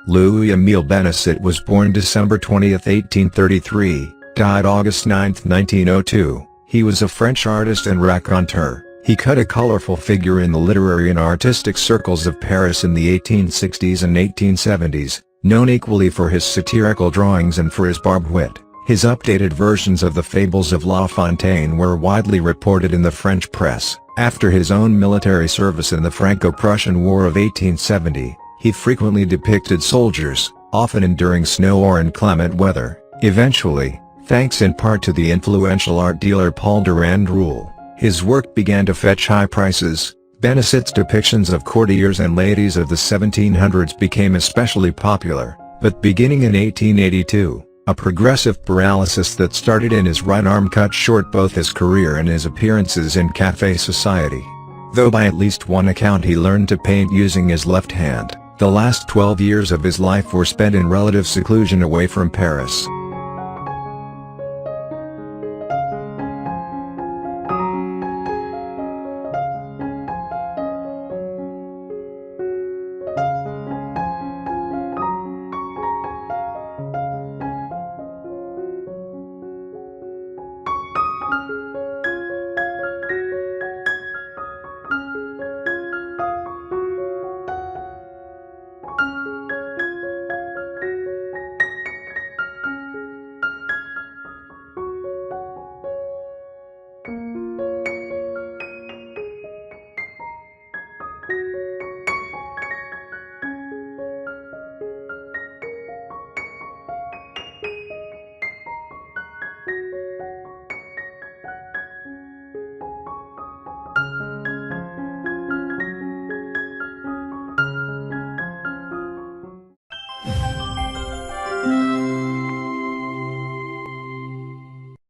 Louis Emile Benassit was born December 20, 1833, died August 9, 1902. He was a French artist and raconteur. He cut a colorful figure in the literary and artistic circles of Paris in the 1860s and 1870s, known equally for his satirical drawings and for his barbed wit. His updated versions of the fables of La Fontaine were widely reported in the French press. After his own military service in the Franco-Prussian War of 1870, he frequently depicted soldiers, often enduring snow or inclement weather. Eventually, thanks in part to the influential art dealer Paul Durand-Ruel, his work began to fetch high prices. Benassit's depictions of courtiers and ladies of the 1700s became especially popular, but beginning in 1882, a progressive paralysis that started in his right arm cut short both his career and his appearances in café society. Though by at least one account he learned to paint using his left hand, the last 12 years of his life were spent in relative seclusion away from Paris.